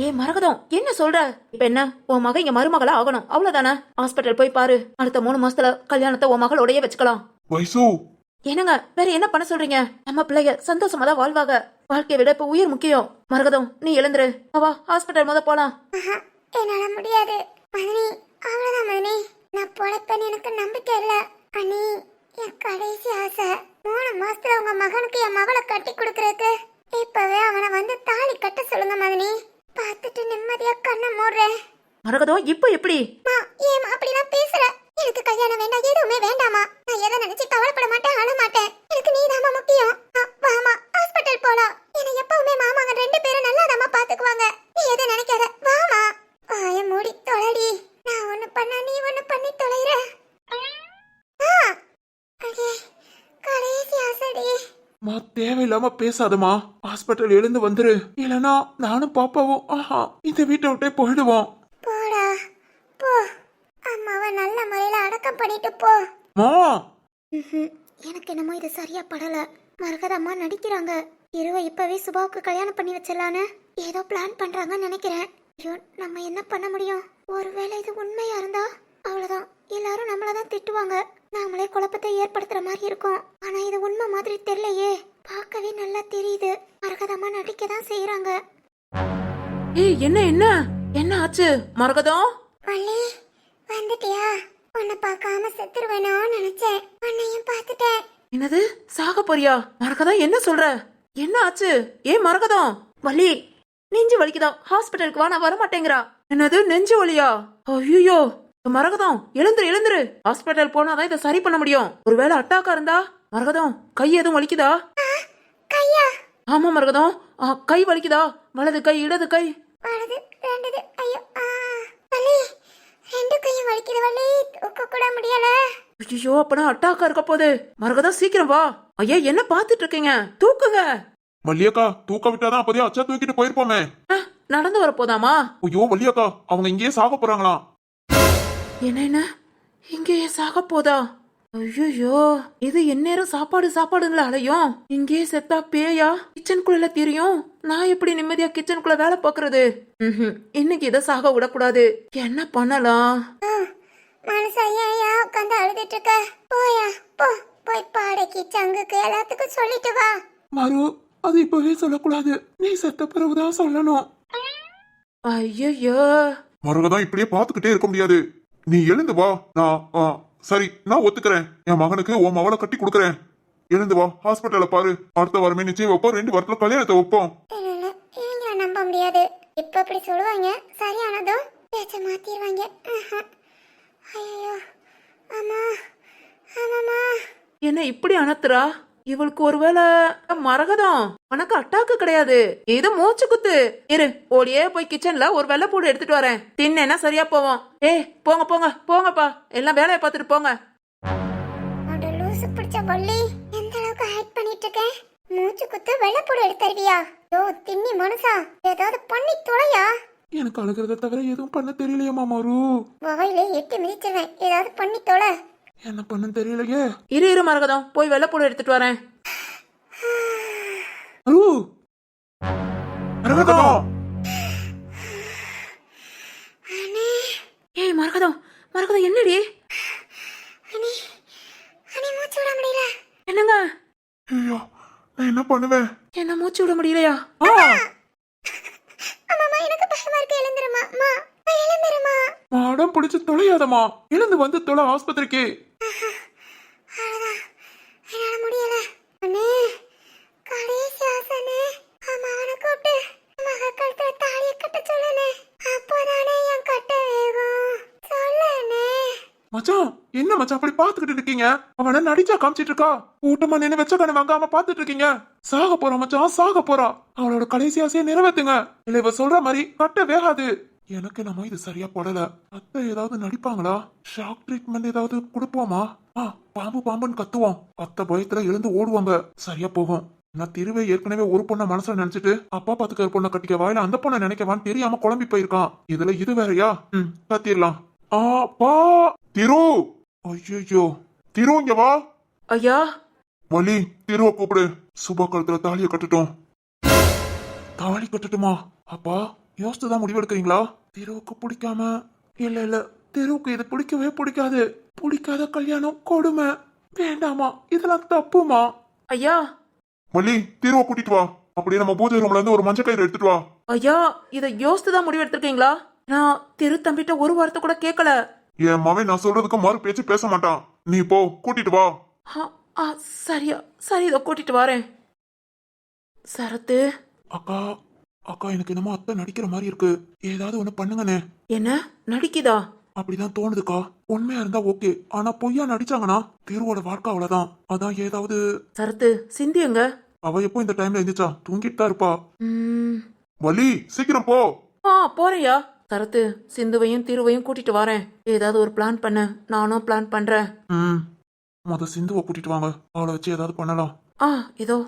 ஏ மரகதம், என்ன சொல்ற? இப்ப என்ன, உன் மக இங்க மருமகளா ஆகணும், அவ்வளவுதானே? ஹாஸ்பிட்டல் போய் பாரு. அடுத்த 3 மாசத்துல கல்யாணத்தை உன் மகளோடய வச்சுக்கலாம். வைசு, என்னங்க, வேற என்ன பண்ண சொல்றீங்க? நம்ம பிள்ளைங்க சந்தோஷமா தான் வாழ்வாங்க. வாழ்க்கையை விட இப்ப உயிர் முக்கியம். மரகதம், நீ எழுந்துரு, வா ஹாஸ்பிட்டல் முத போலாம். என்னால முடியாது மதனி, அவ்வளவுதான் மதனி. நான் பொழைப்பேன்னு எனக்கு நம்பிக்கை இல்ல. அண்ணி, என் கடைசி ஆசை 3 மாசத்துல உங்க மகனுக்கு என் மகளை கட்டி கொடுக்கறதுக்கு இப்பவே அவனை வந்து தாலி கட்ட சொல்லுங்க மதனி. பார்த்துட்டு நிம்மதியா கண்ணை மூடுறேன். மரகதம், இப்ப எப்படி? ஏமா அப்படிலாம் பேசுற? எனக்கு கல்யாணம் வேண்டாம், எதுவுமே வேண்டாமா. நான் எதை நினைச்சு கவலைப்பட மாட்டேன், அழ மாட்டேன். எனக்கு நீதாம்மா முக்கியம். வாமா ஹாஸ்பிட்டல் போலாம். என்னை எப்பவுமே மாமாங்க 2 பேரும் நல்லாதாம்மா பாத்துக்குவாங்க. நீ எதை நினைக்காத, வாமா. வாய மூடி தொலைடி. நான் ஒண்ணு பண்ணா நீ ஒண்ணு பண்ணி தொலைற. அடே கடைசி ஆசடி. மா, தேவையில்லாம பேசாதமா. ஹாஸ்பிட்டல் எழுந்து வந்துரு, இல்லனா நானும் பாப்பாவும் இந்த வீட்டை விட்டே போயிடுவோம். போடா போ, அம்மாவை நல்ல முறையில அடக்கம் பண்ணிட்டு போ. மா, எனக்கு என்னமோ இது சரியா படல. மரகதம்மா நடிக்கிறாங்க. இருவ இப்பவே சுபாவுக்கு கல்யாணம் பண்ணி வச்சிடலான்னு ஏதோ பிளான் பண்றாங்கன்னு நினைக்கிறேன். ஐயோ, நம்ம என்ன பண்ண முடியும்? ஒருவேளை இது உண்மையா இருந்தா அவ்வளவுதான், எல்லாரும் நம்மளதான் திட்டுவாங்க. நாமளே குழப்பத்தை ஏற்படுத்துற மாதிரி இருக்கும். ஆனா இது உண்மை மாதிரி தெரியலையே. பார்க்கவே நல்லா தெரியுது. மரகதம்மா நடிக்க தான் செய்யறாங்க. ஏய், என்ன என்ன என்ன ஆச்சு மரகதம்? வள்ளி வந்துட்டியா? உன்னை பார்க்காம செத்துருவேனோ நினைச்சேன். உன்னையும் பார்த்துட்டேன். என்னது, சாக போறியா? மரகதம், என்ன சொல்ற? என்ன ஆச்சு? ஏன் மரகதம்? வலி, நெஞ்சு வலிக்குதா? ஹாஸ்பிட்டலுக்கு வா, நான் வர மாட்டேங்கிறா. என்னது, நெஞ்சு வலியா? ஐயோ மரகதம், எழுந்துரு. ஹாஸ்பிட்டல் போனாதான் இதை சரி பண்ண முடியும். ஒருவேளை அட்டாக்கா இருந்தா? மரகதம், கை எதுவும் வலிக்குதா? கையா? ஆமா மரகதம், கை வலிக்குதா? வலது கை, இடது கை? வலது, ரெண்டு. ஐயோ வலி, 2 கையும் வலிக்குது வலி, தூக்க கூட முடியல. ஐயோ, அப்பனா அட்டாக்கா இருக்க போகுது. மரகதம், சீக்கிரம் வா. ஐயா, என்ன பாத்துட்டு இருக்கீங்க? தூக்குங்க. வள்ளியக்கா, தூக்க விட்டாதான் அப்பதே அச்சா தூக்கிட்டு போயிருப்போமே. நடந்து வரப்போதாமா? ஐயோ வள்ளியக்கா, அவங்க இங்கேயே சாக போறாங்களாம். என்ன இங்கேயே சாக போதா? ஐயோ, இது எந்நேரம் சாப்பாடுங்களா அலையும்? இங்கேயே செத்தா பேயா கிச்சனுக்குள்ள தெரியும். நான் எப்படி நிம்மதியா கிச்சனுக்குள்ள வேலை பாக்குறது? இன்னைக்கு இதை சாக விடக்கூடாது. என்ன பண்ணலாம்? மனசையா உட்காந்து அழுதுட்டு இருக்க? போயா போ, போய் பாடைக்கு சங்குக்கு எல்லாத்துக்கும் சொல்லிட்டு வா. மரு, அது இப்பவே சொல்லக்கூடாது. நீ செத்த பிறகுதான் சொல்லணும். ஐயோ, மரகதம் இப்படியே பாத்துக்கிட்டே இருக்க முடியாது. நீ எழுந்து வா. சரி, நான் ஒத்துக்கிறேன். என் மகனுக்கு உன் மவளை கட்டி கொடுக்கறேன். எழுந்து வா, ஹாஸ்பிட்டல்ல பாரு. அடுத்த வாரமே நிச்சயம் வைப்போம். 2 வாரத்துல கல்யாணத்தை வைப்போம். இல்ல, இவங்க நம்ப முடியாது. இப்ப இப்படி சொல்லுவாங்க, சரியானதும் பேச்ச மாத்திடுவாங்க. ஐயோ, அம்மா, ஆமாம்மா. என்ன இப்படி அனத்துறா? இவளுக்கு ஒருவேளை மரகதம் உனக்கு அட்டாக்கு கிடையாது, இது மூச்சு குத்து. இரு, ஓடியே போய் கிச்சன்ல ஒரு வெள்ளைப்பூடு எடுத்துட்டு வரேன். தின்னா சரியா போவோம். போங்க போங்க போங்கப்பா, எல்லாம் வேலையை பார்த்துட்டு போங்க. அட லூசு பிடிச்ச வள்ளி, எந்த அளவுக்கு ஹைட் பண்ணிட்டு இருக்கேன். மூச்சு குத்து வெள்ளைப்பூடு எடுத்தருவியா? யோ தின்னி மனுஷா, ஏதாவது பண்ணி தொலையா. எனக்கு அழுகிறத தவிர எதுவும் பண்ண தெரியலையம்மா மரு. வாயில எட்டி மிதிச்சிருவேன், ஏதாவது பண்ணி தொலை. என்ன பண்ண தெரியலையே. இரு மரகதம், போய் வெள்ளைப்பூடு எடுத்துட்டு வரேன். மரு, மரகதம், மரகதம் மரகதம், என்னடி? அனி, அனி மூச்சு விட முடியல. என்னங்க? ஐயோ, நான் என்ன பண்ணுவேன்? என்ன மூச்சு விட முடியலையா? அம்மா, எனக்கு பயமா இருக்கு. எழுந்துருமா அம்மா, எழுந்துருமா. மாடம் பிடிச்சு தொலையாதம்மா. எழுந்து வந்து தொலை ஆஸ்பத்திரிக்கு. அவ்வளவுதான், என்னால முடியல. அண்ணே, கடைசி ஆசனே. அம்மா அவனை கூப்பிட்டு மக கழுத்துல தாலியை கட்ட சொல்லனே. அப்போதானே என் கட்ட வேகும். சொல்லனே. மச்சான், என்ன மச்சான் அப்படி பாத்துக்கிட்டு இருக்கீங்க? அவனை நடிச்சா காமிச்சிட்டு இருக்கா. கூட்டமா நின்று வச்ச கண்ணு வாங்காம பாத்துட்டு இருக்கீங்க. சாக போறா மச்சான், சாக போறா. அவளோட கடைசி ஆசையை நிறைவேத்துங்க. இல்ல இவ சொல்ற மாதிரி கட்ட வேகாது. எனக்கு நம்ம இது சரியா படல. அத்தை ஏதாவது நடிப்பாங்களா? ஷாக் ட்ரீட்மெண்ட் ஏதாவது கொடுப்போமா? பாம்பு பாம்புன்னு கத்துவோம். அத்தை பயத்துல எழுந்து ஓடுவாங்க. சரியா போகும். நான் திருவே ஏற்கனவே ஒரு பொண்ணை மனசுல நினைச்சிட்டு அப்பா பாத்துக்கிற பொண்ணை கட்டிக்க வாயில அந்த பொண்ணை நினைக்கவான்னு தெரியாம குழம்பி போயிருக்கான். இதுல இது வேறயா? கத்திரலாம். பா திரு. ஐயோ, திரு இங்க வா. ஐயா, வலி, திருவ கூப்பிடு. சுபா கழுத்துல தாலியை கட்டட்டும். தாலி கட்டட்டுமா? அப்பா யோசிச்சுதான் முடிவெடுக்கிறீங்களா? திருவுக்கு பிடிக்காம? இல்ல, திருவுக்கு இது பிடிக்கவே பிடிக்காது. பிடிக்காத கல்யாணம் கொடுமை. வேண்டாமா, இதெல்லாம் தப்புமா? ஐயா, வலி, திருவ கூட்டிட்டு வா. அப்படியே நம்ம பூஜை ரூம்ல இருந்து ஒரு மஞ்சள் கயிறு எடுத்துட்டு வா. ஐயா, இதை யோசித்துதான் முடிவு எடுத்திருக்கீங்களா? நான் திரு தம்பிட்ட ஒரு வார்த்தை கூட கேட்கல. என் மவன் நான் சொல்றதுக்கு மறு பேச்சு பேச மாட்டான். நீ போ, கூட்டிட்டு வா. சரியா, சரி, இதை கூட்டிட்டு வரேன். சரத்து, அக்கா, எனக்கு என்னமோ அத்தை நடிக்கிற மாதிரி இருக்கு. ஏதாவது ஒண்ணு பண்ணுங்கண்ணே. என்ன நடிக்குதா? அப்படிதான் தோணுதுக்கா. உண்மையா இருந்தா ஓகே, ஆனா பொய்யா நடிச்சாங்கன்னா திருவோட வாழ்க்கை அவ்வளவுதான். அதான் ஏதாவது. சரத்து, சிந்தி எங்க? அவ எப்போ இந்த டைம்ல எந்திரிச்சா? தூங்கிட்டு தான் இருப்பா. வலி, சீக்கிரம் போ. போறையா. சரத்து, சிந்துவையும் திருவையும் கூட்டிட்டு வரேன். ஏதாவது ஒரு பிளான் பண்ண, நானும் பிளான் பண்றேன். முத சிந்துவை கூட்டிட்டு வாங்க, அவளை வச்சு ஏதாவது பண்ணலாம். இதோ.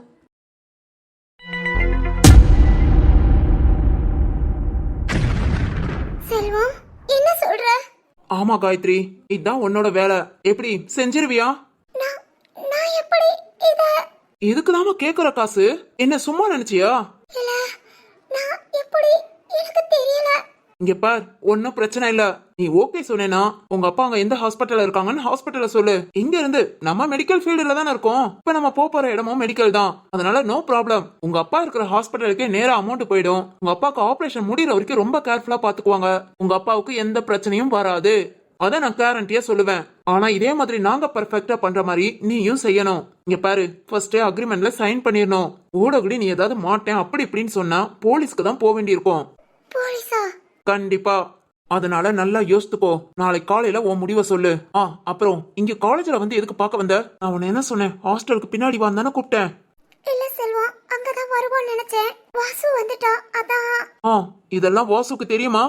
செல்வம், என்ன சொல்ற? ஆமா காயத்ரி, இதுதான் உன்னோட வேலை. எப்படி செஞ்சிருவியா? நான் எப்படி இத? இதுக்குதாம கேக்குற காசு என்ன சும்மா நினைச்சியா? இல்ல, நான் எப்படி, எனக்கு தெரியல. இங்க பார், ஒன்னும் பிரச்சனை இல்ல. நீ ஓகே சொன்னேனா உங்க அப்பா அங்க எந்த ஹாஸ்பிட்டல்ல இருக்காங்கன்னு ஹாஸ்பிட்டல்ல சொல்லு. இங்க இருந்து நம்ம மெடிக்கல் ஃபீல்டுல தானே இருக்கோம். இப்ப நம்ம போற இடமும் மெடிக்கல் தான். அதனால நோ ப்ராப்ளம். உங்க அப்பா இருக்கிற ஹாஸ்பிட்டலுக்கே நேரா அமௌண்ட் போயிடும். உங்க அப்பாவுக்கு ஆபரேஷன் முடியற வரைக்கும் ரொம்ப கேர்ஃபுல்லா பாத்துக்குவாங்க. உங்க அப்பாவுக்கு எந்த பிரச்சனையும் வராது. அத நான் கேரண்டியா சொல்லுவேன். ஆனா இதே மாதிரி நாங்க பெர்ஃபெக்ட்டா பண்ற மாதிரி நீயும் செய்யணும். இங்க பாரு, ஃபர்ஸ்ட் அக்ரிமெண்ட்ல சைன் பண்ணிரணும். ஓடகுடி நீ ஏதாவது மாட்டேன் அப்படி இப்படின்னு சொன்னா போலீஸ்க்கு தான் போக வேண்டியிருக்கும். போலீஸா? கண்டிப்பா. அதனால நல்லா யோசித்துக்கோ. நாளைக்கு காலையில உன் முடிவை சொல்லு. அப்புறம் இங்க காலேஜ்ல வந்து எதுக்கு பார்க்க வந்த? நான் உன்ன என்ன சொன்னேன்? ஹாஸ்டலுக்கு பின்னாடி வான்னு கூப்பிட்டேன். இல்ல செல்வம், அங்கதான் வருவோம்னு நினைச்சேன். வாசு வந்துட்டா, அதான். இதெல்லாம் வாசுக்கு தெரியுமா?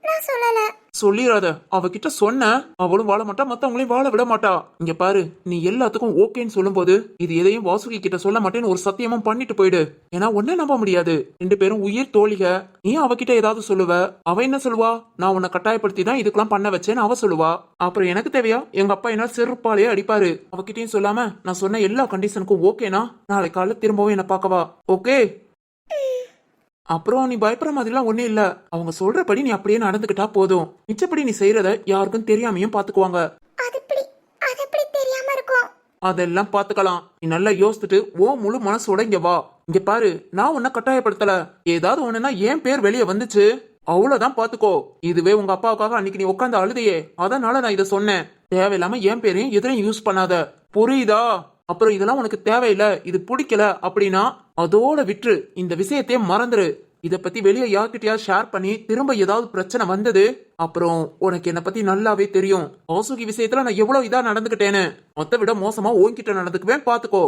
நான் சொல்லல. சொல்லிராத. அவகிட்ட சொன்ன, அவளும் வாழ மாட்டா, மத்தவங்களையும் வாழ விட மாட்டா. இங்க பாரு, நீ எல்லாத்துக்கும் ஓகேன்னு சொல்லும் போது இது எதையும் வாசுகி கிட்ட சொல்ல மாட்டேன்னு ஒரு சத்தியமும் பண்ணிட்டு போயிடு. ஏன்னா ஒன்ன நம்ப முடியாது. 2 பேரும் உயிர் தோழிக. நீ அவகிட்ட ஏதாவது சொல்லுவ, அவ என்ன சொல்லுவா? நான் உன்னை கட்டாயப்படுத்தி தான் இதுக்கெல்லாம் பண்ண வச்சேன்னு அவ சொல்லுவா. அப்புறம் எனக்கு தேவையா? எங்க அப்பா என்ன செருப்பாலேயே அடிப்பாரு. அவகிட்டயும் சொல்லாம நான் சொன்ன எல்லா கண்டிஷனுக்கும் ஓகேனா நாளை காலைல திரும்பவும் என்ன பார்க்கவா? ஓகே? அப்புறம் நீ பயப்படுற மாதிரிலாம் ஒண்ணும் இல்ல. அவங்க சொல்றபடி நீ அப்படியே நடந்துக்கிட்டா போதும். மிச்சப்படி நீ செய்யறத யாருக்கும் தெரியாமையும் பாத்துக்குவாங்க. அது எப்படி தெரியாம இருக்கும்? அதெல்லாம் பாத்துக்கலாம். நீ நல்லா யோசிச்சுட்டு முழு மனசோட இங்க வா. இங்க பாரு, நான் உன்னை கட்டாயப்படுத்தல. ஏதாவது ஒண்ணுன்னா என் பேர் வெளியே வந்துச்சு அவ்வளவுதான் பாத்துக்கோ. இதுவே உங்க அப்பாவுக்காக அன்னைக்கு நீ உட்காந்து அழுதையே, அதனால நான் இதை சொன்னேன். தேவையில்லாம என் பேரையும் எதிரையும் யூஸ் பண்ணாத, புரியுதா? அப்புறம் இதெல்லாம் உனக்கு தேவையில்ல, இது பிடிக்கல அப்படின்னா அதோட விட்டுரு. இந்த விஷயத்தையே மறந்துரு. இத பத்தி வெளியே யார்கிட்டயாவது ஷேர் பண்ணி திரும்ப ஏதாவது பிரச்சனை வந்தது அப்புறம் உனக்கு என்ன பத்தி நல்லாவே தெரியும். வாசுகி விஷயத்துல நான் எவ்வளவு இதா நடந்துகிட்டேன்னு. மொத்த விட மோசமா உன்கிட்ட நடந்துக்குவேன், பாத்துக்கோ.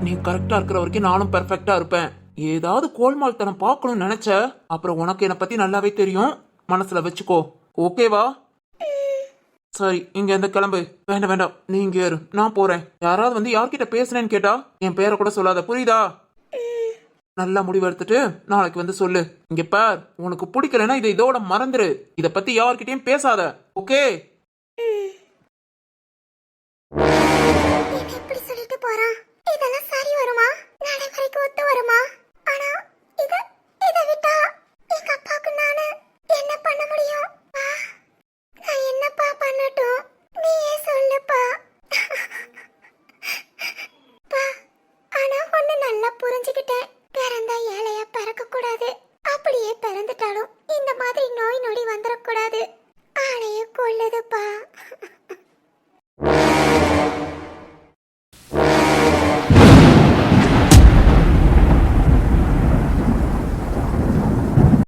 நீ கரெக்டா இருக்கிற வரைக்கும் நானும் பெர்ஃபெக்டா இருப்பேன். ஏதாவது கோல்மால்தனம் பார்க்கணும்னு நினைச்ச அப்புறம் உனக்கு என்ன பத்தி நல்லாவே தெரியும், மனசுல வச்சுக்கோ. ஓகேவா? சரி, இங்க இருந்து கிளம்பு. வேண்டாம் வேண்டாம், நீ இங்க இரு, நான் போறேன். யாராவது வந்து யார்கிட்ட பேசுறேன்னு கேட்டா என் பேரை கூட சொல்லாத, புரியுதா? நல்லா முடிவு எடுத்துட்டு நாளைக்கு வந்து சொல்லு. இங்க பார், உனக்கு பிடிக்கலன்னா இதை இதோட மறந்துரு. இத பத்தி யார்கிட்டயும் பேசாத, ஓகே?